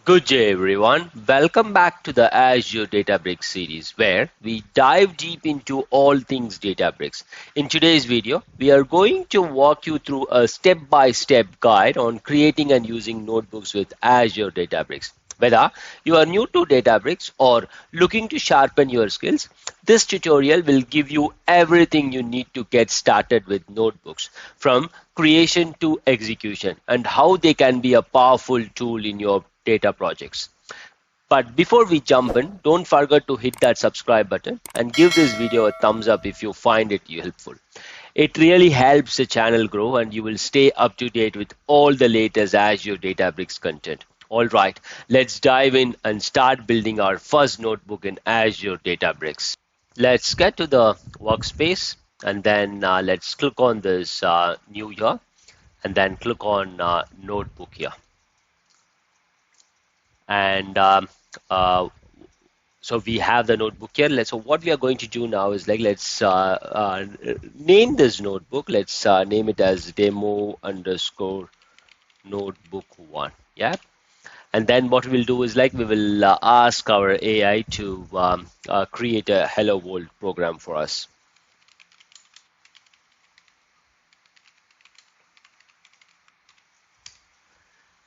Good day, everyone. Welcome back to the Azure Databricks series, where we dive deep into all things Databricks. In today's video, we are going to walk you through a step-by-step guide on creating and using notebooks with Azure Databricks. Whether you are new to Databricks or looking to sharpen your skills, this tutorial will give you everything you need to get started with notebooks, from creation to execution, and how they can be a powerful tool in your data projects. But before we jump in, don't forget to hit that subscribe button and give this video a thumbs up if you find it helpful. It really helps the channel grow and you will stay up to date with all the latest Azure Databricks content. All right, let's dive in and start building our first notebook in Azure Databricks. Let's get to the workspace and then let's click on this new here and then click on notebook here. And so we have the notebook here. So what we are going to do now is let's name this notebook. Let's name it as demo underscore notebook one. Yeah. And then what we'll do is we will ask our AI to create a hello world program for us.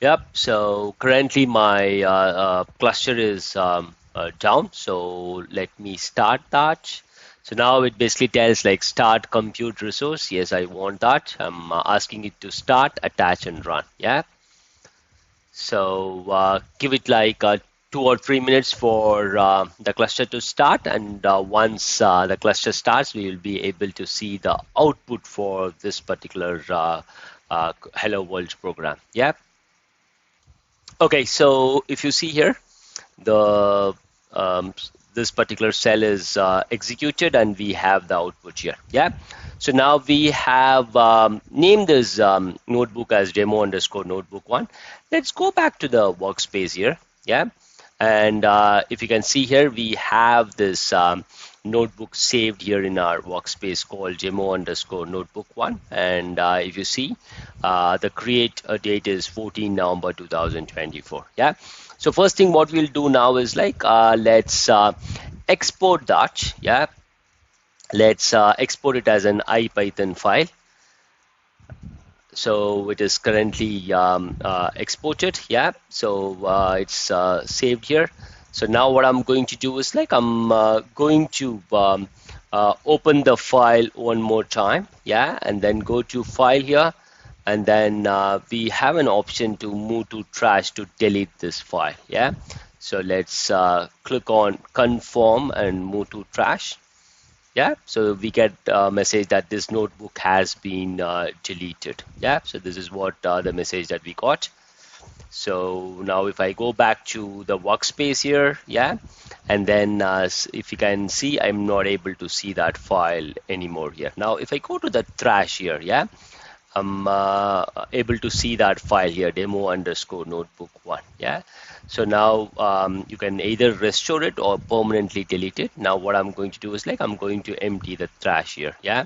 Yep, so currently my cluster is down, so let me start that. So now it basically tells start compute resource. Yes, I want that. I'm asking it to start, attach and run. Yeah. So give it 2 or 3 minutes for the cluster to start, and once the cluster starts, we will be able to see the output for this particular hello world program. Yeah. Okay, so if you see here, the this particular cell is executed and we have the output here. Yeah. So now we have named this notebook as demo underscore notebook one. Let's go back to the workspace here. Yeah. And if you can see here, we have this notebook saved here in our workspace called demo underscore notebook one. And if you see, the create date is 14 November 2024. Yeah. So first thing what we'll do now is let's export that. Yeah. Let's export it as an IPython file. So it is currently exported. Yeah. So it's saved here. So now what I'm going to do is I'm going to open the file one more time. Yeah. And then go to file here. And then we have an option to move to trash to delete this file. Yeah. So let's click on confirm and move to trash. Yeah, so we get a message that this notebook has been deleted. Yeah, so this is what the message that we got. So now if I go back to the workspace here, yeah, and then if you can see, I'm not able to see that file anymore here. Now if I go to the trash here, yeah, I'm able to see that file here, demo underscore notebook one. Yeah. So now you can either restore it or permanently delete it. Now what I'm going to do is I'm going to empty the trash here. Yeah.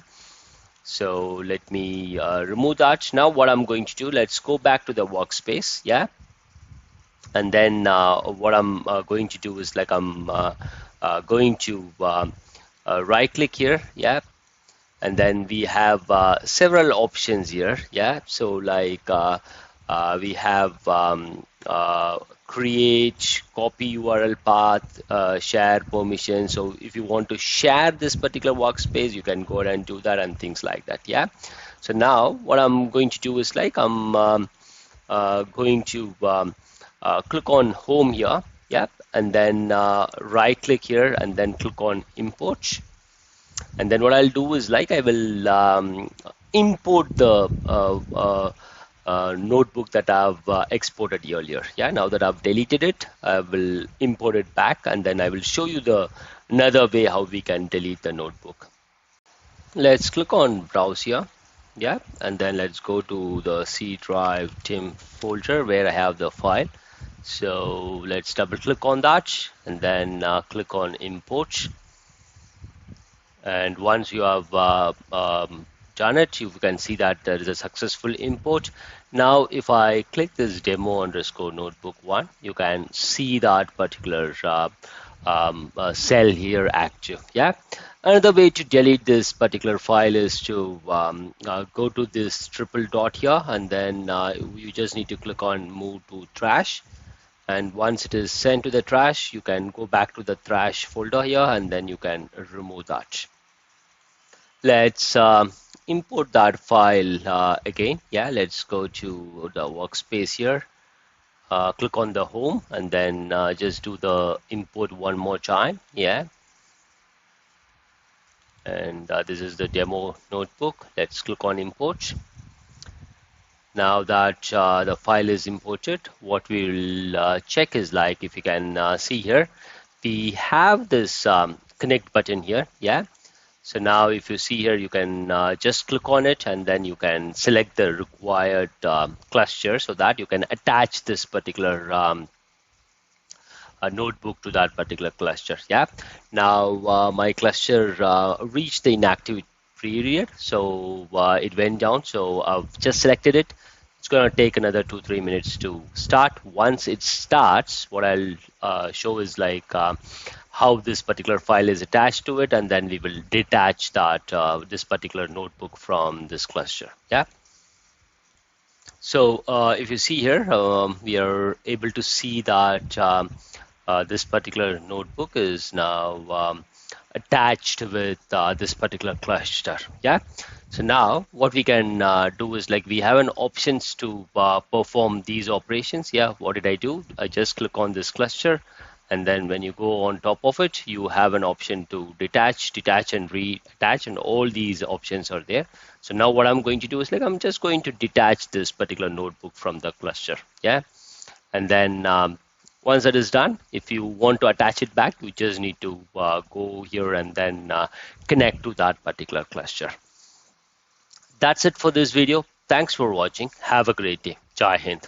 So let me remove that. Now what I'm going to do, let's go back to the workspace. Yeah. And then what I'm going to do is I'm going to right click here. Yeah. And then we have several options here. Yeah. So we have create, copy URL path, share permission. So if you want to share this particular workspace, you can go ahead and do that and things like that. Yeah. So now what I'm going to do is I'm going to click on home here. Yeah. And then right click here and then click on import. And then what I'll do is I will import the notebook that I've exported earlier. Yeah, now that I've deleted it, I will import it back, and then I will show you another way how we can delete the notebook. Let's click on browse here. Yeah, and then let's go to the C drive TIM folder where I have the file. So let's double click on that and then click on import. And once you have done it. You can see that there is a successful import. Now, if I click this demo underscore notebook one, you can see that particular cell here active. Yeah. Another way to delete this particular file is to go to this triple dot here, and then you just need to click on move to trash. And once it is sent to the trash, you can go back to the trash folder here, and then you can remove that. Let's import that file again. Yeah, let's go to the workspace here. Click on the home, and then just do the import one more time. Yeah. And this is the demo notebook. Let's click on import. Now that the file is imported, what we will check is, like, if you can see here, we have this connect button here. Yeah. So now if you see here, you can just click on it, and then you can select the required cluster so that you can attach this particular a notebook to that particular cluster. Yeah. Now my cluster reached the inactive period, so it went down. So I've just selected it. It's going to take another 2-3 minutes to start. Once it starts, what I'll show is like how this particular file is attached to it, and then we will detach that this particular notebook from this cluster. Yeah. So if you see here, we are able to see that this particular notebook is now attached with this particular cluster. Yeah. So now what we can do is, like, we have an options to perform these operations. Yeah. What did I do? I just click on this cluster, and then when you go on top of it, you have an option to detach, and reattach, and all these options are there. So now what I'm going to do is, like, I'm just going to detach this particular notebook from the cluster. Yeah. And then once that is done, if you want to attach it back, you just need to go here and then connect to that particular cluster. That's it for this video. Thanks for watching. Have a great day. Jai Hind.